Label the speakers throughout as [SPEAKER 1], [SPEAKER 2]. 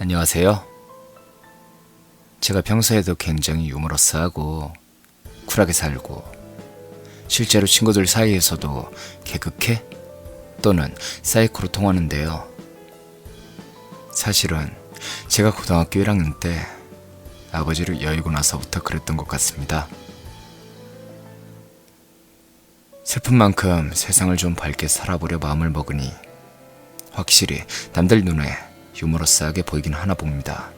[SPEAKER 1] 안녕하세요. 제가 평소에도 굉장히 유머러스하고 쿨하게 살고 실제로 친구들 사이에서도 개그캐 또는 사이코로 통하는데요. 사실은 제가 고등학교 1학년 때 아버지를 여의고 나서부터 그랬던 것 같습니다. 슬픈 만큼 세상을 좀 밝게 살아보려 마음을 먹으니 확실히 남들 눈에 유머러스하게 보이긴 하나 봅니다.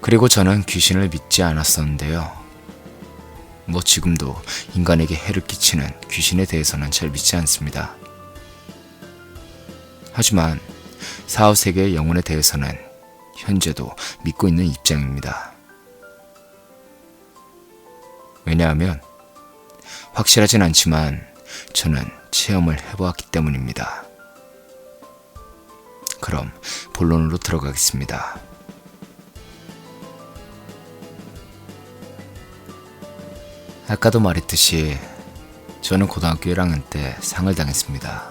[SPEAKER 1] 그리고 저는 귀신을 믿지 않았었는데요. 뭐 지금도 인간에게 해를 끼치는 귀신에 대해서는 잘 믿지 않습니다. 하지만 사후세계의 영혼에 대해서는 현재도 믿고 있는 입장입니다. 왜냐하면 확실하진 않지만 저는 체험을 해보았기 때문입니다. 그럼 본론으로 들어가겠습니다. 아까도 말했듯이 저는 고등학교 1학년 때 상을 당했습니다.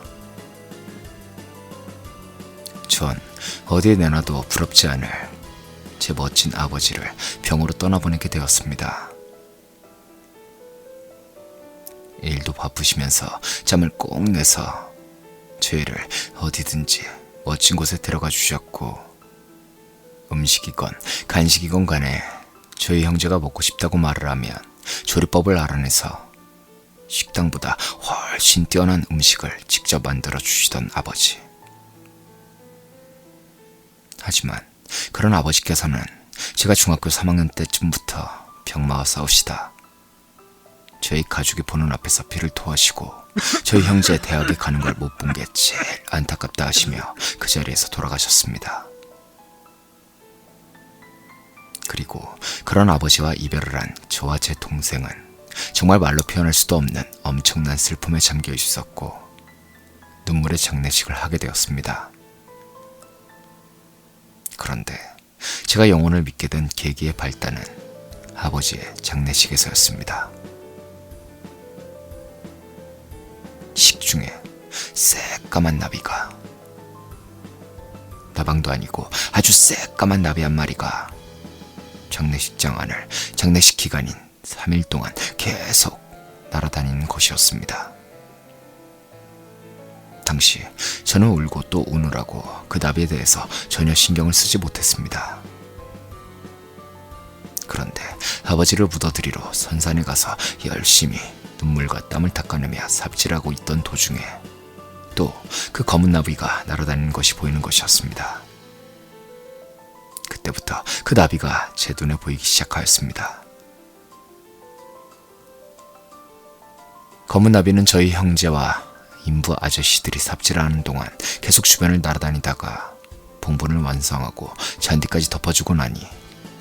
[SPEAKER 1] 전 어디에 내놔도 부럽지 않을 제 멋진 아버지를 병으로 떠나보내게 되었습니다. 일도 바쁘시면서 잠을 꼭 내서 저희를 어디든지 멋진 곳에 데려가 주셨고, 음식이건 간식이건 간에 저희 형제가 먹고 싶다고 말을 하면 조리법을 알아내서 식당보다 훨씬 뛰어난 음식을 직접 만들어 주시던 아버지. 하지만 그런 아버지께서는 제가 중학교 3학년 때쯤부터 병마와 싸우시다 저희 가족이 보는 앞에서 피를 토하시고 저희 형제 대학에 가는 걸 못 본 게 제일 안타깝다 하시며 그 자리에서 돌아가셨습니다. 그리고 그런 아버지와 이별을 한 저와 제 동생은 정말 말로 표현할 수도 없는 엄청난 슬픔에 잠겨 있었고 눈물의 장례식을 하게 되었습니다. 그런데 제가 영혼을 믿게 된 계기의 발단은 아버지의 장례식에서였습니다. 식중에 새까만 나비가, 나방도 아니고 아주 새까만 나비 한 마리가 장례식장 안을 장례식 기간인 3일 동안 계속 날아다니는 곳이었습니다. 당시 저는 울고 또 우느라고 그 나비에 대해서 전혀 신경을 쓰지 못했습니다. 그런데 아버지를 묻어드리러 선산에 가서 열심히 눈물과 땀을 닦아내며 삽질하고 있던 도중에 또 그 검은 나비가 날아다니는 것이 보이는 것이었습니다. 그때부터 그 나비가 제 눈에 보이기 시작하였습니다. 검은 나비는 저희 형제와 인부 아저씨들이 삽질하는 동안 계속 주변을 날아다니다가 봉분을 완성하고 잔디까지 덮어주고 나니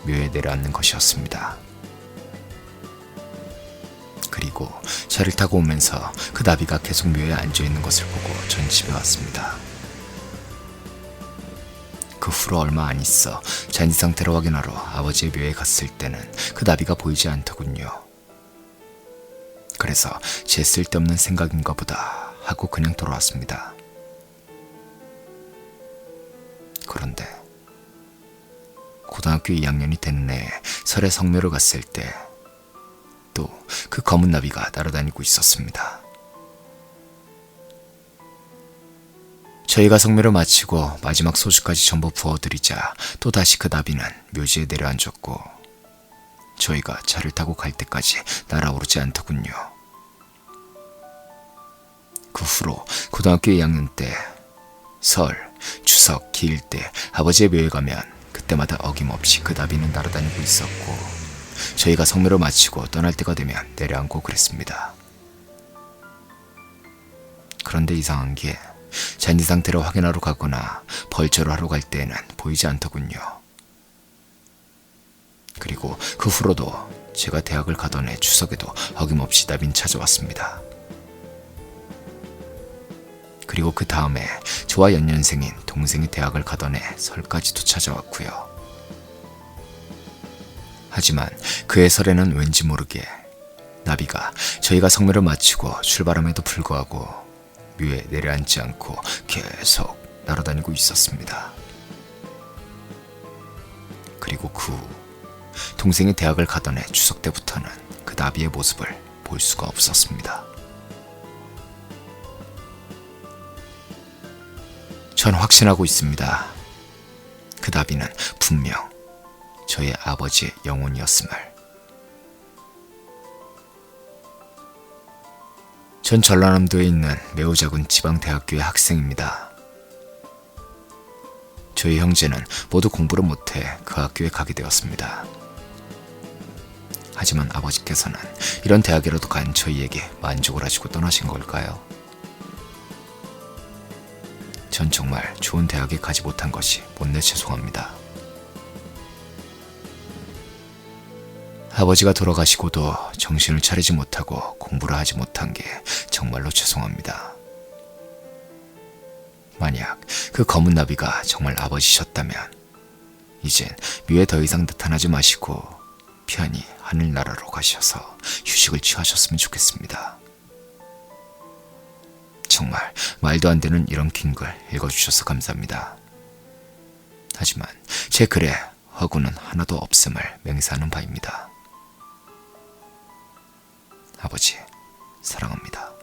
[SPEAKER 1] 묘에 내려앉는 것이었습니다. 그리고 차를 타고 오면서 그 나비가 계속 묘에 앉아있는 것을 보고 전 집에 왔습니다. 그 후로 얼마 안 있어 잔디 상태를 확인하러 아버지의 묘에 갔을 때는 그 나비가 보이지 않더군요. 그래서 제 쓸데없는 생각인가 보다 하고 그냥 돌아왔습니다. 그런데 고등학교 2학년이 된 해에 설에 성묘를 갔을 때 또 그 검은 나비가 날아다니고 있었습니다. 저희가 성묘를 마치고 마지막 소주까지 전부 부어드리자 또다시 그 나비는 묘지에 내려앉았고 저희가 차를 타고 갈 때까지 날아오르지 않더군요. 그 후로 고등학교 2학년 때 설, 추석, 기일 때 아버지의 묘에 가면 그때마다 어김없이 그 나비는 날아다니고 있었고 저희가 성묘를 마치고 떠날 때가 되면 내려앉고 그랬습니다. 그런데 이상한 게 잔디 상태를 확인하러 가거나 벌초를 하러 갈 때에는 보이지 않더군요. 그리고 그 후로도 제가 대학을 가던 해 추석에도 어김없이 나비는 찾아왔습니다. 그리고 그 다음에 저와 연년생인 동생이 대학을 가던 해 설까지도 찾아왔고요. 하지만 그해 설에는 왠지 모르게 나비가 저희가 성묘를 마치고 출발함에도 불구하고 묘에 내려앉지 않고 계속 날아다니고 있었습니다. 그리고 그 후 동생이 대학을 가던 해 추석 때부터는 그 나비의 모습을 볼 수가 없었습니다. 전 확신하고 있습니다. 그 나비는 분명 저의 아버지의 영혼이었음을. 전 전라남도에 있는 매우 작은 지방대학교의 학생입니다. 저희 형제는 모두 공부를 못해 그 학교에 가게 되었습니다. 하지만 아버지께서는 이런 대학이라도 간 저희에게 만족을 하시고 떠나신 걸까요? 전 정말 좋은 대학에 가지 못한 것이 못내 죄송합니다. 아버지가 돌아가시고도 정신을 차리지 못하고 공부를 하지 못한 게 정말로 죄송합니다. 만약 그 검은 나비가 정말 아버지셨다면 이젠 묘에 더 이상 나타나지 마시고 편히 하늘나라로 가셔서 휴식을 취하셨으면 좋겠습니다. 정말 말도 안 되는 이런 긴 글 읽어주셔서 감사합니다. 하지만 제 글에 허구는 하나도 없음을 맹세하는 바입니다. 아버지, 사랑합니다.